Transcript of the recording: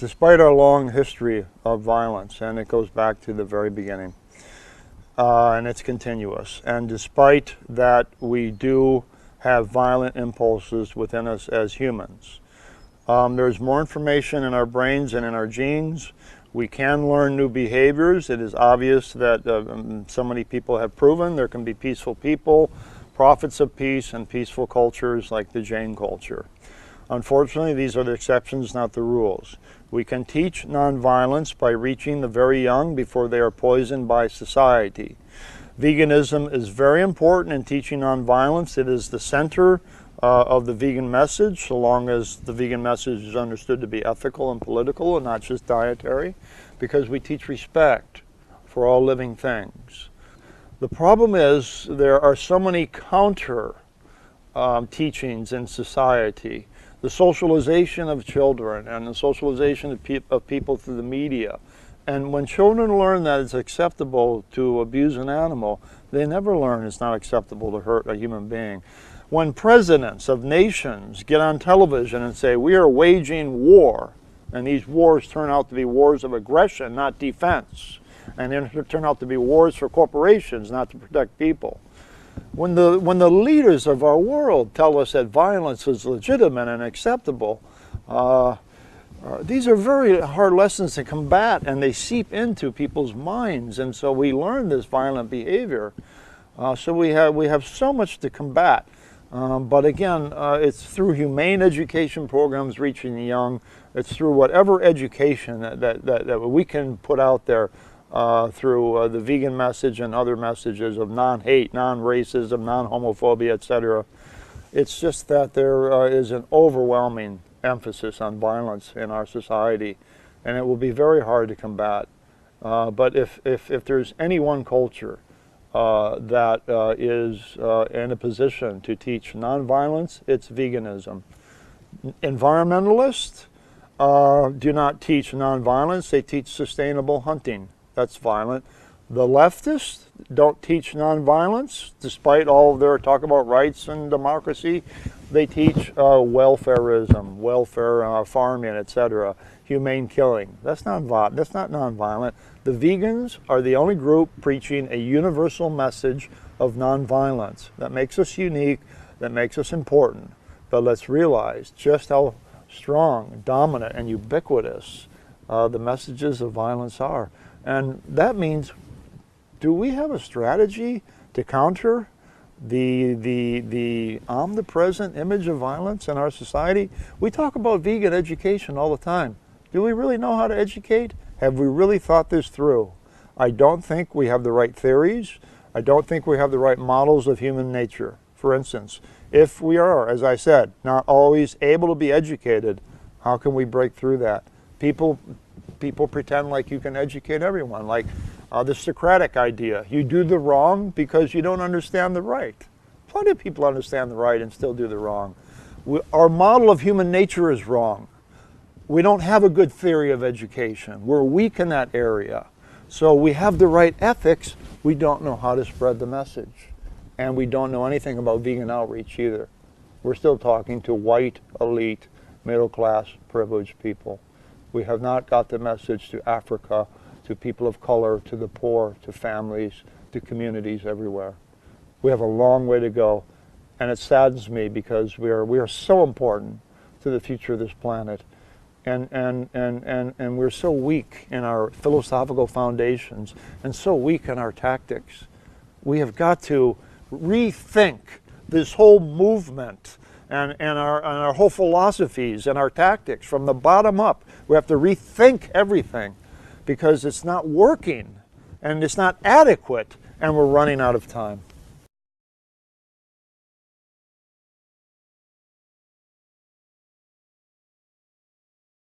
Despite our long history of violence, and it goes back to the very beginning, and it's continuous, and despite that we do have violent impulses within us as humans, there's more information in our brains and in our genes. We can learn new behaviors. It is obvious that so many people have proven there can be peaceful people, prophets of peace, and peaceful cultures like the Jain culture. Unfortunately, these are the exceptions, not the rules. We can teach nonviolence by reaching the very young before they are poisoned by society. Veganism is very important in teaching nonviolence. It is the center of the vegan message, so long as the vegan message is understood to be ethical and political and not just dietary, because we teach respect for all living things. The problem is there are so many counter teachings in society. The socialization of children and the socialization of people through the media. And when children learn that it's acceptable to abuse an animal, they never learn it's not acceptable to hurt a human being. When presidents of nations get on television and say, we are waging war, and these wars turn out to be wars of aggression, not defense, and then turn out to be wars for corporations, not to protect people. When the leaders of our world tell us that violence is legitimate and acceptable, these are very hard lessons to combat, and they seep into people's minds, and so we learn this violent behavior. So we have so much to combat. But again, it's through humane education programs reaching the young. It's through whatever education that we can put out there through the vegan message and other messages of non-hate, non-racism, non-homophobia, etc. It's just that there is an overwhelming emphasis on violence in our society, and it will be very hard to combat. But if there's any one culture that is in a position to teach nonviolence, it's veganism. Environmentalists do not teach nonviolence, they teach sustainable hunting. That's violent. The leftists don't teach nonviolence, despite all of their talk about rights and democracy. They teach welfarism, welfare farming, etc., humane killing. That's not nonviolent. The vegans are the only group preaching a universal message of nonviolence. That makes us unique, that makes us important. But let's realize just how strong, dominant, and ubiquitous the messages of violence are. And that means, do we have a strategy to counter the omnipresent image of violence in our society? We talk about vegan education all the time. Do we really know how to educate? Have we really thought this through? I don't think we have the right theories. I don't think we have the right models of human nature. For instance, if we are, as I said, not always able to be educated, how can we break through that? People pretend like you can educate everyone, like the Socratic idea. You do the wrong because you don't understand the right. Plenty of people understand the right and still do the wrong. Our model of human nature is wrong. We don't have a good theory of education. We're weak in that area. So we have the right ethics, we don't know how to spread the message. And we don't know anything about vegan outreach either. We're still talking to white, elite, middle-class, privileged people. We have not got the message to Africa, to people of color, to the poor, to families, to communities everywhere. We have a long way to go, and it saddens me because we are so important to the future of this planet. And we're so weak in our philosophical foundations and so weak in our tactics. We have got to rethink this whole movement and our whole philosophies and our tactics from the bottom up. We have to rethink everything because it's not working and it's not adequate and we're running out of time.